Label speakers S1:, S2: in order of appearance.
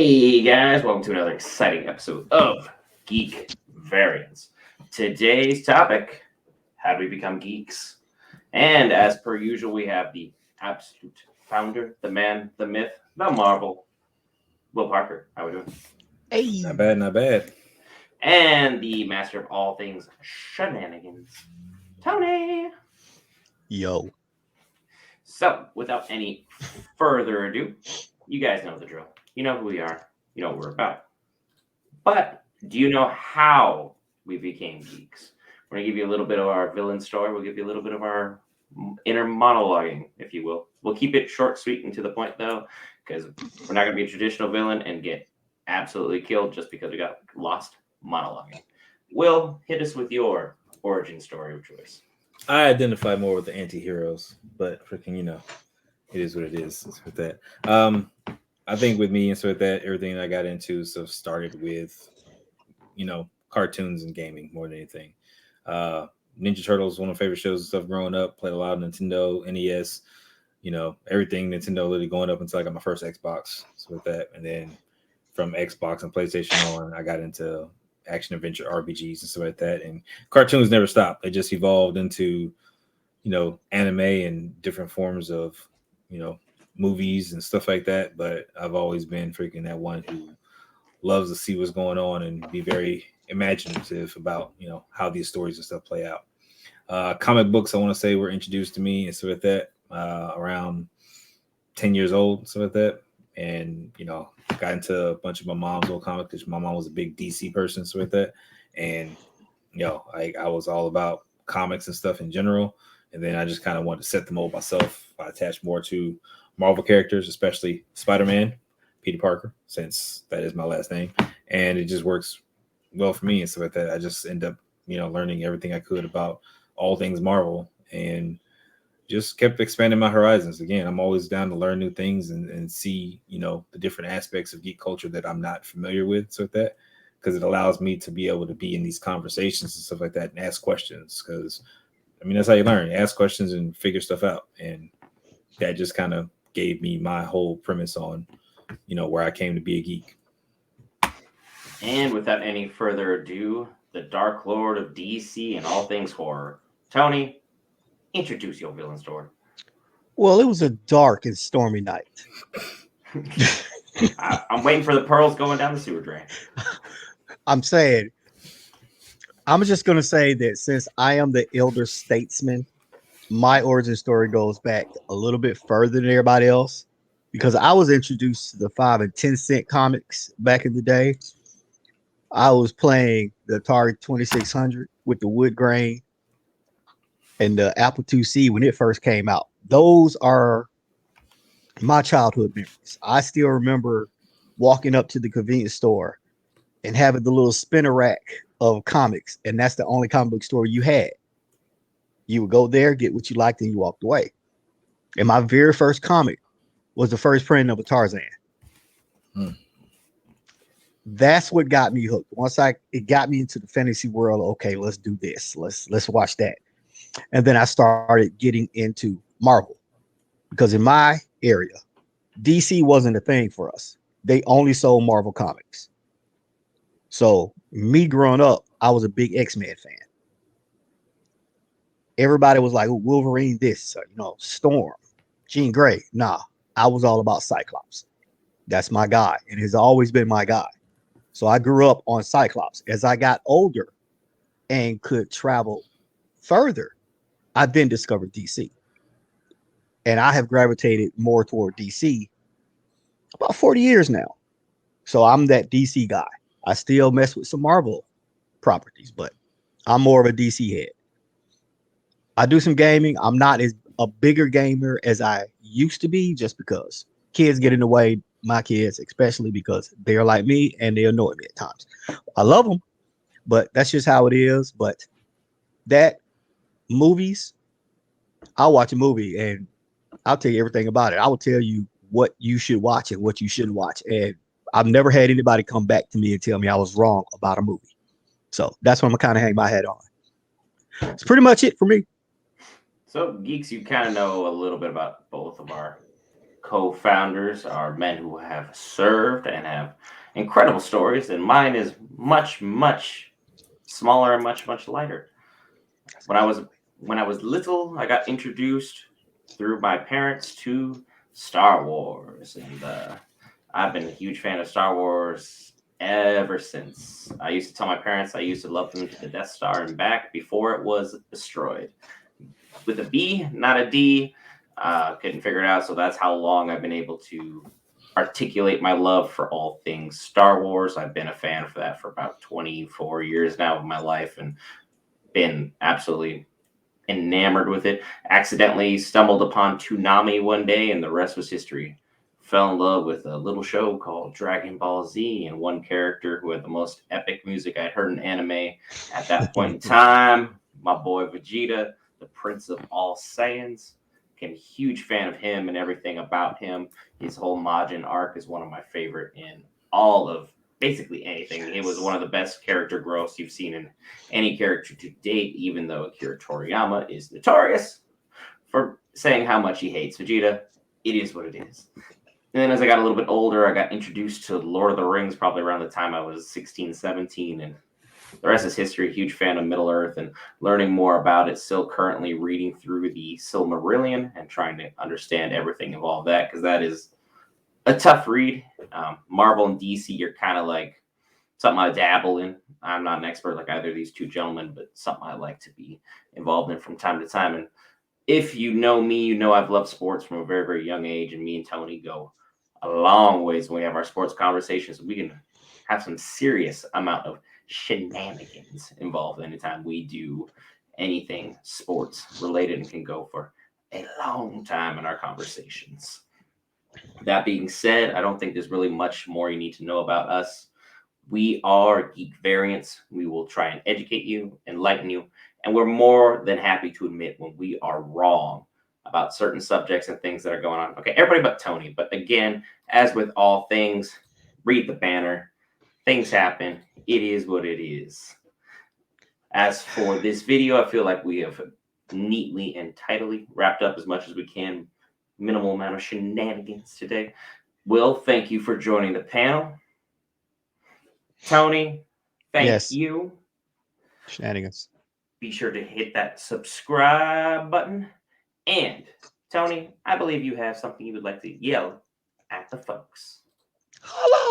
S1: Hey guys, welcome to another exciting episode of Geek Variants. Today's topic, how do we become geeks? And as per usual, we have the absolute founder, the man, the myth, the marvel, Will Parker. How we doing?
S2: Hey,
S3: Not bad, not bad.
S1: And the master of all things shenanigans, Tony.
S2: yo,
S1: So, without any further ado, you guys know the drill. You know who we are. You know what we're about. But do you know how we became geeks? We're going to give you a little bit of our villain story. We'll give you a little bit of our inner monologuing, if you will. We'll keep it short, sweet, and to the point, though, because we're not going to be a traditional villain and get absolutely killed just because we got lost monologuing. Will, hit us with your origin story of choice.
S3: I identify more with the anti-heroes, but freaking, it is what it is. It's with that. I think with me and so with that, everything I got into started with, cartoons and gaming more than anything. Ninja Turtles, one of my favorite shows and stuff growing up. Played a lot of Nintendo, NES, everything Nintendo literally going up until I got my first Xbox. So with that, and then from Xbox and PlayStation on, I got into action adventure RPGs and stuff like that. And cartoons never stopped. They just evolved into, anime and different forms of, movies and stuff like that. But I've always been freaking that one who loves to see what's going on and be very imaginative about, how these stories and stuff play out. Comic books, I want to say, were introduced to me and stuff like that around 10 years old, stuff like that. And, got into a bunch of my mom's old comics because my mom was a big DC person, so with that. And, I was all about comics and stuff in general. And then I just kind of wanted to set the mold myself. I attached more to Marvel characters, especially Spider-Man, Peter Parker, since that is my last name. And it just works well for me and stuff like that. I just end up, learning everything I could about all things Marvel and just kept expanding my horizons. Again, I'm always down to learn new things and see, the different aspects of geek culture that I'm not familiar with. So with that, because it allows me to be able to be in these conversations and stuff like that and ask questions. Because, that's how you learn. You ask questions and figure stuff out. And that just kind of gave me my whole premise on, where I came to be a geek.
S1: And without any further ado, the Dark Lord of DC and all things horror, Tony. Introduce your villain story.
S2: well, it was a dark and stormy night.
S1: I'm waiting for the pearls going down the sewer drain.
S2: I'm saying, I'm just going to say that since I am the elder statesman, my origin story goes back a little bit further than everybody else because I was introduced to the 5 and 10 cent comics back in the day. I was playing the Atari 2600 with the wood grain and the Apple IIc when it first came out. Those are my childhood memories. I still remember walking up to the convenience store and having the little spinner rack of comics, and that's the only comic book store you had. You would go there, get what you liked, and you walked away. And my very first comic was the first printing of a Tarzan.
S3: Hmm.
S2: That's what got me hooked. It got me into the fantasy world. Okay, let's do this. Let's watch that. And then I started getting into Marvel because in my area, DC wasn't a thing for us. They only sold Marvel comics. So me growing up, I was a big X-Men fan. Everybody was like, oh, Wolverine this, Storm, Jean Grey. Nah, I was all about Cyclops. That's my guy and has always been my guy. So I grew up on Cyclops. As I got older and could travel further, I then discovered DC. And I have gravitated more toward DC about 40 years now. So I'm that DC guy. I still mess with some Marvel properties, but I'm more of a DC head. I do some gaming. I'm not as a bigger gamer as I used to be just because kids get in the way, my kids, especially because they're like me and they annoy me at times. I love them, but that's just how it is. But that movies, I'll watch a movie and I'll tell you everything about it. I will tell you what you should watch and what you shouldn't watch. And I've never had anybody come back to me and tell me I was wrong about a movie. So that's what I'm kind of hang my head on. It's pretty much it for me.
S1: So, Geeks, you kind of know a little bit about both of our co-founders are men who have served and have incredible stories, and mine is much, much smaller and much, much lighter. When I was little, I got introduced through my parents to Star Wars, and I've been a huge fan of Star Wars ever since. I used to tell my parents I used to love them to the Death Star and back before it was destroyed. With a B, not a D. Couldn't figure it out, so that's how long I've been able to articulate my love for all things Star Wars. I've been a fan for that for about 24 years now of my life, and been absolutely enamored with it. Accidentally stumbled upon Toonami one day, and the rest was history. Fell in love with a little show called Dragon Ball Z, and one character who had the most epic music I'd heard in anime at that point in time. My boy Vegeta, the Prince of all Saiyans. Became a huge fan of him and everything about him. His whole Majin arc is one of my favorite in all of basically anything. It was one of the best character growths you've seen in any character to date, even though Akira Toriyama is notorious for saying how much he hates Vegeta. It is what it is. And then as I got a little bit older, I got introduced to Lord of the Rings probably around the time I was 16, 17, and the rest is history. Huge fan of Middle Earth and learning more about it. Still currently reading through the Silmarillion and trying to understand everything involved that, because that is a tough read. Marvel and DC are kind of like something I dabble in. I'm not an expert like either of these two gentlemen, but something I like to be involved in from time to time. And if you know me, you know I've loved sports from a very, very young age, and me and Tony go a long ways when we have our sports conversations. We can have some serious amount of shenanigans involved anytime we do anything sports related, and can go for a long time in our conversations. That being said, I don't think there's really much more you need to know about us. We are Geek Variants. We will try and educate you, enlighten you, and we're more than happy to admit when we are wrong about certain subjects and things that are going on. Okay, everybody but Tony. But again, as with all things, read the banner. Things happen. It is what it is. As for this video, I feel like we have neatly and tidily wrapped up as much as we can. Minimal amount of shenanigans today. Will, thank you for joining the panel. Tony, thank you.
S2: Shenanigans.
S1: Be sure to hit that subscribe button. And Tony, I believe you have something you would like to yell at the folks.
S2: Hello.